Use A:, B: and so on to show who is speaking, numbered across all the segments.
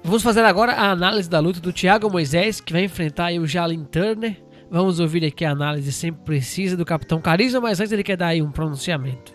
A: Vamos fazer agora a análise da luta do Thiago Moisés, que vai enfrentar aí o Jalin Turner. Vamos ouvir aqui a análise sempre precisa do Capitão Carisma, mas antes ele quer dar aí um pronunciamento.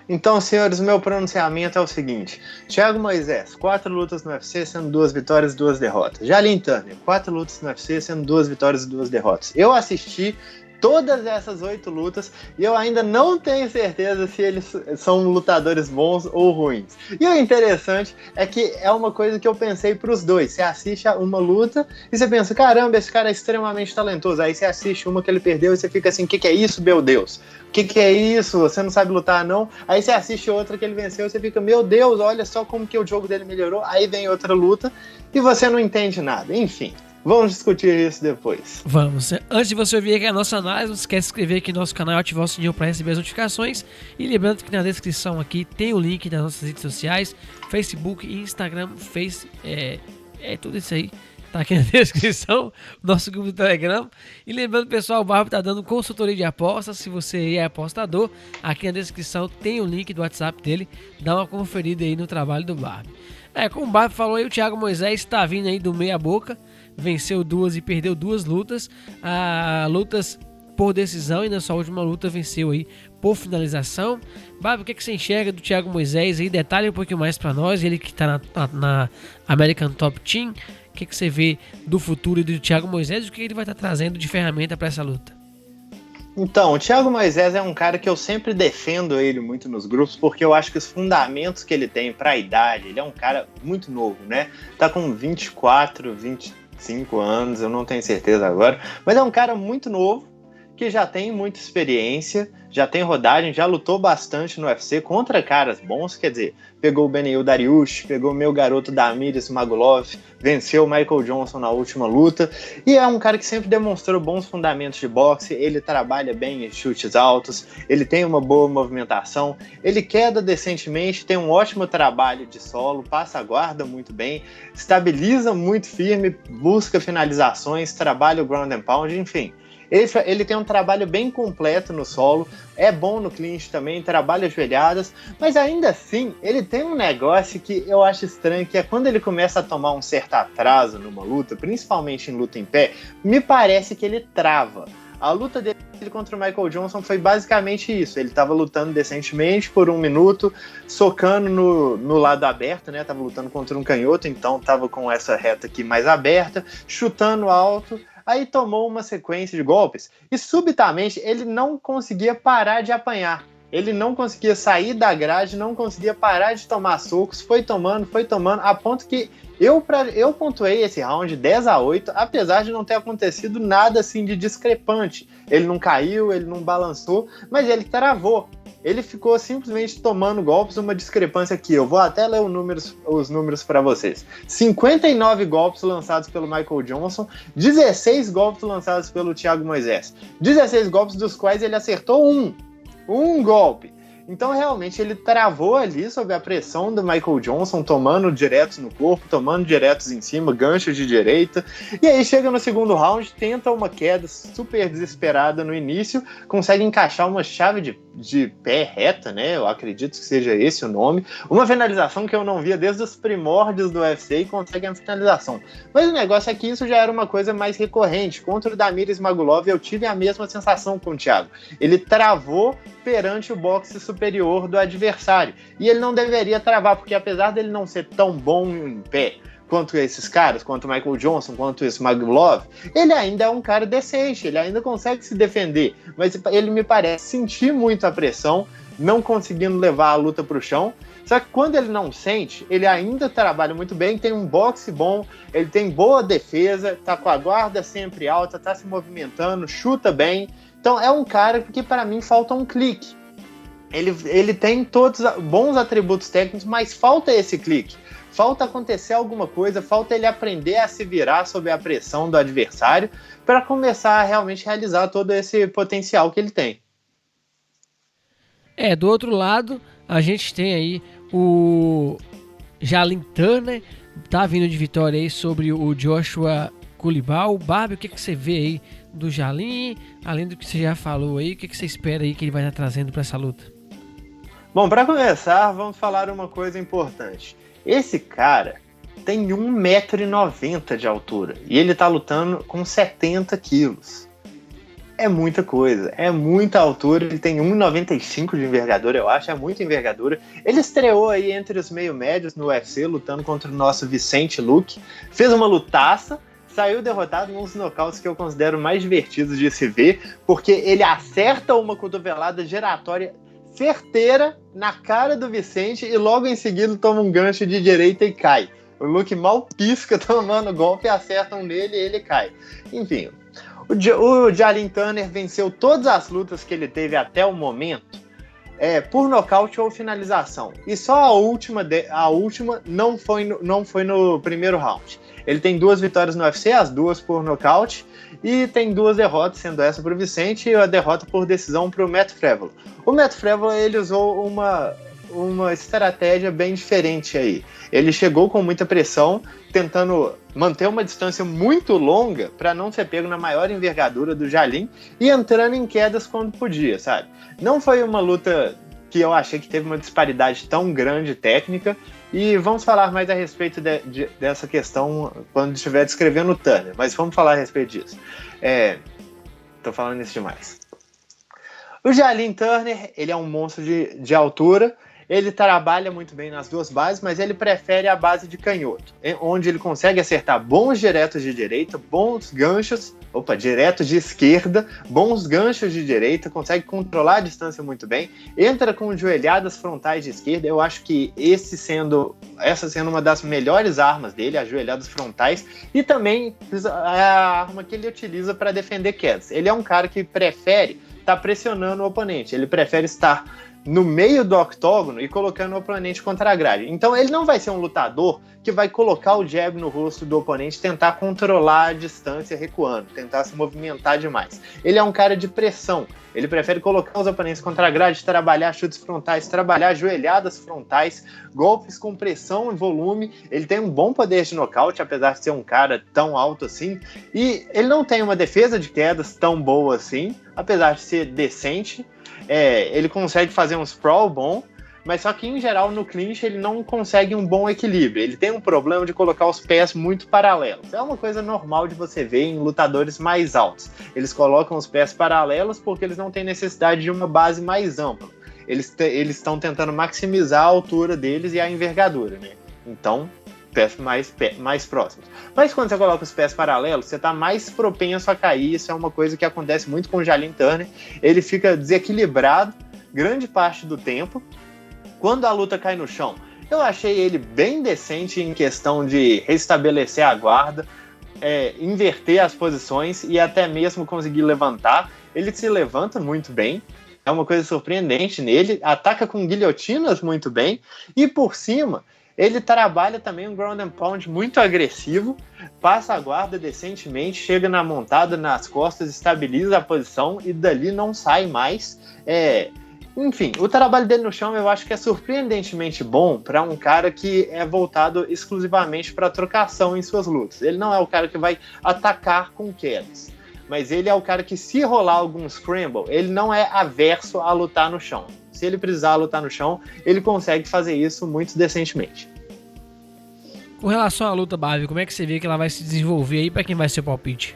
B: Então, senhores, o meu pronunciamento é o seguinte. Thiago Moisés, 4 lutas no UFC, sendo 2 vitórias e 2 derrotas. Jalin Turner, 4 lutas no UFC, sendo 2 vitórias e 2 derrotas. Eu assisti todas essas 8 lutas e eu ainda não tenho certeza se eles são lutadores bons ou ruins. E o interessante é que é uma coisa que eu pensei para os dois. Você assiste uma luta e você pensa, caramba, esse cara é extremamente talentoso. Aí você assiste uma que ele perdeu e você fica assim, o que é isso, meu Deus? O que é isso? Você não sabe lutar, não? Aí você assiste outra que ele venceu e você fica, meu Deus, olha só como que o jogo dele melhorou. Aí vem outra luta e você não entende nada. Enfim. Vamos discutir isso depois.
A: Vamos. Antes de você ouvir aqui a nossa análise, não esquece de se inscrever aqui no nosso canal e ativar o sininho para receber as notificações. E lembrando que na descrição aqui tem o link das nossas redes sociais, Facebook, Instagram, tudo isso aí. Tá aqui na descrição, nosso grupo do Telegram. E lembrando, pessoal, o Barba tá dando consultoria de apostas. Se você é apostador, aqui na descrição tem o link do WhatsApp dele. Dá uma conferida aí no trabalho do Barba. Como o Barba falou aí, o Thiago Moisés tá vindo aí do meia boca. Venceu 2 e perdeu 2 lutas. Lutas por decisão, e na sua última luta venceu aí por finalização. Barba, o que você enxerga do Thiago Moisés aí? Detalhe um pouquinho mais para nós, ele que tá na American Top Team. O que você vê do futuro do Thiago Moisés e o que ele vai estar trazendo de ferramenta para essa luta?
B: Então, o Thiago Moisés é um cara que eu sempre defendo ele muito nos grupos, porque eu acho que os fundamentos que ele tem para a idade, ele é um cara muito novo, né? Tá com 24, 25 anos, eu não tenho certeza agora, mas é um cara muito novo, que já tem muita experiência, já tem rodagem, já lutou bastante no UFC contra caras bons, quer dizer, pegou o Beneil Dariush, pegou o meu garoto Damir Ismagulov, venceu o Michael Johnson na última luta, e é um cara que sempre demonstrou bons fundamentos de boxe, ele trabalha bem em chutes altos, ele tem uma boa movimentação, ele queda decentemente, tem um ótimo trabalho de solo, passa a guarda muito bem, estabiliza muito firme, busca finalizações, trabalha o ground and pound, enfim. Ele tem um trabalho bem completo no solo, é bom no clinch também, trabalha joelhadas, mas ainda assim, ele tem um negócio que eu acho estranho, que é quando ele começa a tomar um certo atraso numa luta, principalmente em luta em pé, me parece que ele trava. A luta dele contra o Michael Johnson foi basicamente isso. Ele estava lutando decentemente por 1 minuto, socando no lado aberto, né? Tava lutando contra um canhoto, então tava com essa reta aqui mais aberta, chutando alto. Aí tomou uma sequência de golpes e subitamente ele não conseguia parar de apanhar. Ele não conseguia sair da grade, não conseguia parar de tomar socos, foi tomando, a ponto que eu pontuei esse round 10-8, apesar de não ter acontecido nada assim de discrepante. Ele não caiu, ele não balançou, mas ele travou. Ele ficou simplesmente tomando golpes, uma discrepância aqui. Eu vou até ler os números para vocês. 59 golpes lançados pelo Michael Johnson, 16 golpes lançados pelo Thiago Moisés. 16 golpes dos quais ele acertou um golpe. Então, realmente, ele travou ali sob a pressão do Michael Johnson, tomando diretos no corpo, tomando diretos em cima, gancho de direita. E aí chega no segundo round, tenta uma queda super desesperada no início, consegue encaixar uma chave de pé reta, né? Eu acredito que seja esse o nome. Uma finalização que eu não via desde os primórdios do UFC e consegue a finalização. Mas o negócio é que isso já era uma coisa mais recorrente. Contra o Damir Ismagulov, eu tive a mesma sensação com o Thiago. Ele travou perante o boxe superior do adversário. E ele não deveria travar, porque apesar dele não ser tão bom em pé quanto esses caras, quanto o Michael Johnson, quanto esse Ismagulov, ele ainda é um cara decente, ele ainda consegue se defender, mas ele me parece sentir muito a pressão, não conseguindo levar a luta para o chão. Só que quando ele não sente, ele ainda trabalha muito bem, tem um boxe bom, ele tem boa defesa, tá com a guarda sempre alta, tá se movimentando, chuta bem. Então é um cara que para mim falta um clique. Ele tem todos bons atributos técnicos, mas falta esse clique. Falta acontecer alguma coisa, falta ele aprender a se virar sob a pressão do adversário para começar a realmente realizar todo esse potencial que ele tem.
A: Do outro lado, a gente tem aí o Jalin Turner, tá vindo de vitória aí sobre o Joshua Culibao. Barbie, o que você vê aí do Jalin? Além do que você já falou aí, o que você espera aí que ele vai estar trazendo para essa luta?
B: Bom, para começar, vamos falar uma coisa importante. Esse cara, tem 1,90 m de altura. E ele tá lutando com 70 quilos. É muita coisa, é muita altura. Ele tem 1,95 de envergadura, eu acho, é muita envergadura. Ele estreou aí entre os meio-médios no UFC, lutando contra o nosso Vicente Luque. Fez uma lutaça, saiu derrotado nos nocautes que eu considero mais divertidos de se ver, porque ele acerta uma cotovelada giratória certeira na cara do Vicente e logo em seguida toma um gancho de direita e cai. O Luque mal pisca tomando golpe, acertam nele e ele cai. Enfim, o Jalin Turner venceu todas as lutas que ele teve até o momento por nocaute ou finalização. E só a última não foi no primeiro round. Ele tem 2 vitórias no UFC, as 2 por nocaute, e tem 2 derrotas, sendo essa para o Vicente e a derrota por decisão para o Matt Frevola. O Matt Frevola, ele usou uma estratégia bem diferente aí. Ele chegou com muita pressão, tentando manter uma distância muito longa para não ser pego na maior envergadura do Jalin e entrando em quedas quando podia, sabe? Não foi uma luta que eu achei que teve uma disparidade tão grande técnica, e vamos falar mais a respeito dessa questão quando estiver descrevendo o Turner, mas vamos falar a respeito disso. Tô falando isso demais. O Jalin Turner, ele é um monstro de altura. Ele trabalha muito bem nas 2 bases, mas ele prefere a base de canhoto, onde ele consegue acertar bons diretos de direita, bons ganchos, diretos de esquerda, bons ganchos de direita, consegue controlar a distância muito bem, entra com joelhadas frontais de esquerda. Eu acho que essa sendo uma das melhores armas dele, as joelhadas frontais, e também a arma que ele utiliza para defender quedas. Ele é um cara que prefere estar pressionando o oponente, ele prefere estar no meio do octógono e colocando o oponente contra a grade. Então ele não vai ser um lutador que vai colocar o jab no rosto do oponente, tentar controlar a distância recuando, tentar se movimentar demais. Ele é um cara de pressão, ele prefere colocar os oponentes contra a grade, trabalhar chutes frontais, trabalhar joelhadas frontais, golpes com pressão e volume. Ele tem um bom poder de nocaute, apesar de ser um cara tão alto assim, e ele não tem uma defesa de quedas tão boa assim, apesar de ser decente. Ele consegue fazer um sprawl bom, mas só que em geral no clinch ele não consegue um bom equilíbrio. Ele tem um problema de colocar os pés muito paralelos. É uma coisa normal de você ver em lutadores mais altos. Eles colocam os pés paralelos porque eles não têm necessidade de uma base mais ampla. Eles estão tentando maximizar a altura deles e a envergadura, né? Então, pés mais próximos. Mas quando você coloca os pés paralelos, você está mais propenso a cair. Isso é uma coisa que acontece muito com o Jalin Turner. Ele fica desequilibrado grande parte do tempo. Quando a luta cai no chão, eu achei ele bem decente em questão de restabelecer a guarda, inverter as posições e até mesmo conseguir levantar. Ele se levanta muito bem, é uma coisa surpreendente nele, ataca com guilhotinas muito bem, e por cima ele trabalha também um ground and pound muito agressivo, passa a guarda decentemente, chega na montada, nas costas, estabiliza a posição e dali não sai mais. Enfim, o trabalho dele no chão eu acho que é surpreendentemente bom para um cara que é voltado exclusivamente para trocação em suas lutas. Ele não é o cara que vai atacar com quedas, mas ele é o cara que, se rolar algum scramble, ele não é averso a lutar no chão. Se ele precisar lutar no chão, ele consegue fazer isso muito decentemente.
A: Com relação à luta, Bávio, como é que você vê que ela vai se desenvolver aí, para quem vai ser o palpite?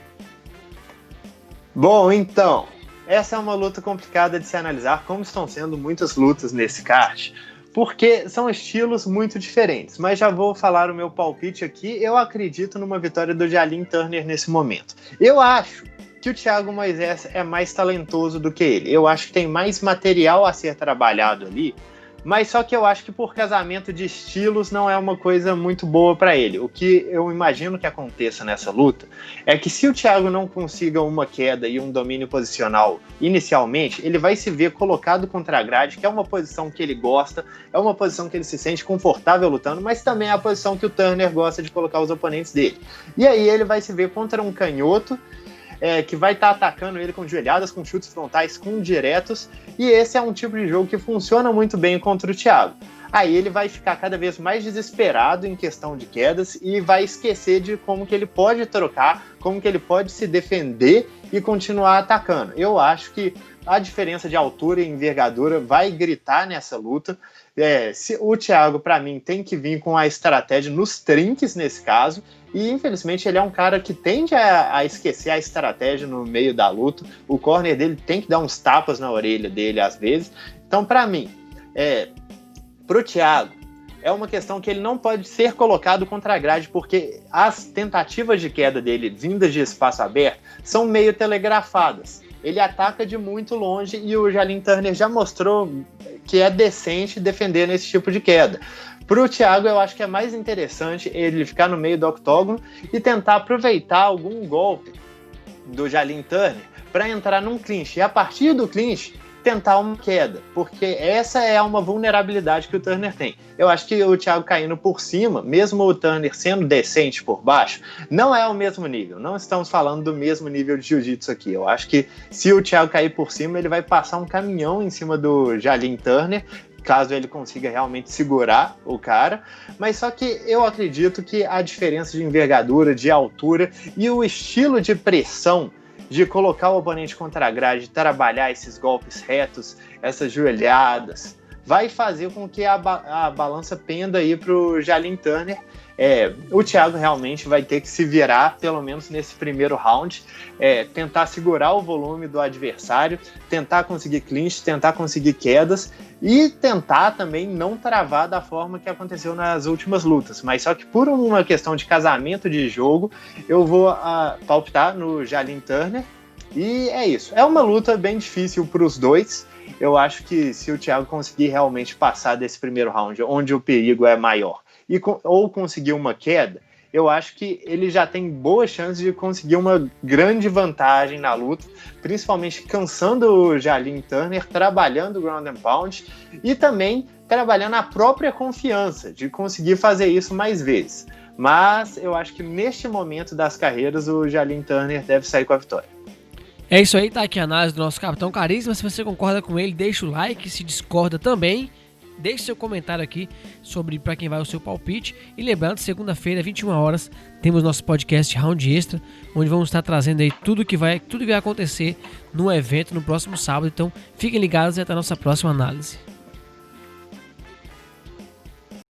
B: Bom, então, essa é uma luta complicada de se analisar, como estão sendo muitas lutas nesse card, porque são estilos muito diferentes. Mas já vou falar o meu palpite aqui. Eu acredito numa vitória do Jalin Turner nesse momento. Eu acho que o Thiago Moisés é mais talentoso do que ele. Eu acho que tem mais material a ser trabalhado ali, mas só que eu acho que por casamento de estilos não é uma coisa muito boa para ele. O que eu imagino que aconteça nessa luta é que, se o Thiago não consiga uma queda e um domínio posicional inicialmente, ele vai se ver colocado contra a grade, que é uma posição que ele gosta, é uma posição que ele se sente confortável lutando, mas também é a posição que o Turner gosta de colocar os oponentes dele. E aí ele vai se ver contra um canhoto, que vai estar atacando ele com joelhadas, com chutes frontais, com diretos, e esse é um tipo de jogo que funciona muito bem contra o Thiago. Aí ele vai ficar cada vez mais desesperado em questão de quedas e vai esquecer de como que ele pode trocar, como que ele pode se defender e continuar atacando. Eu acho que a diferença de altura e envergadura vai gritar nessa luta. O Thiago, para mim, tem que vir com a estratégia nos trinques nesse caso, e infelizmente ele é um cara que tende a esquecer a estratégia no meio da luta. O corner dele tem que dar uns tapas na orelha dele às vezes. Então, para mim, pro Thiago, é uma questão que ele não pode ser colocado contra a grade, porque as tentativas de queda dele, vindas de espaço aberto, são meio telegrafadas. Ele ataca de muito longe e o Jalin Turner já mostrou que é decente defender nesse tipo de queda. Para o Thiago, eu acho que é mais interessante ele ficar no meio do octógono e tentar aproveitar algum golpe do Jalin Turner para entrar num clinch. E a partir do clinch, tentar uma queda, porque essa é uma vulnerabilidade que o Turner tem. Eu acho que o Thiago caindo por cima, mesmo o Turner sendo decente por baixo, não é o mesmo nível. Não estamos falando do mesmo nível de jiu-jitsu aqui. Eu acho que se o Thiago cair por cima, ele vai passar um caminhão em cima do Jalin Turner, caso ele consiga realmente segurar o cara. Mas só que eu acredito que a diferença de envergadura, de altura e o estilo de pressão de colocar o oponente contra a grade, trabalhar esses golpes retos, essas joelhadas, vai fazer com que a balança penda aí para o Jalin Turner. O Thiago realmente vai ter que se virar, pelo menos nesse primeiro round, tentar segurar o volume do adversário, tentar conseguir clinch, tentar conseguir quedas e tentar também não travar da forma que aconteceu nas últimas lutas. Mas só que por uma questão de casamento de jogo, eu vou palpitar no Jalin Turner e é isso. É uma luta bem difícil para os dois. Eu acho que se o Thiago conseguir realmente passar desse primeiro round, onde o perigo é maior, ou conseguir uma queda, eu acho que ele já tem boas chances de conseguir uma grande vantagem na luta, principalmente cansando o Jalin Turner, trabalhando o ground and pound e também trabalhando a própria confiança de conseguir fazer isso mais vezes. Mas eu acho que neste momento das carreiras o Jalin Turner deve sair com a vitória.
A: É isso aí, tá aqui a análise do nosso Capitão Carisma. Se você concorda com ele, deixa o like. Se discorda também, deixe seu comentário aqui sobre para quem vai o seu palpite. E lembrando, segunda-feira, 21 horas, temos nosso podcast Round Extra, onde vamos estar trazendo aí tudo que vai acontecer no evento no próximo sábado. Então, fiquem ligados e até a nossa próxima análise.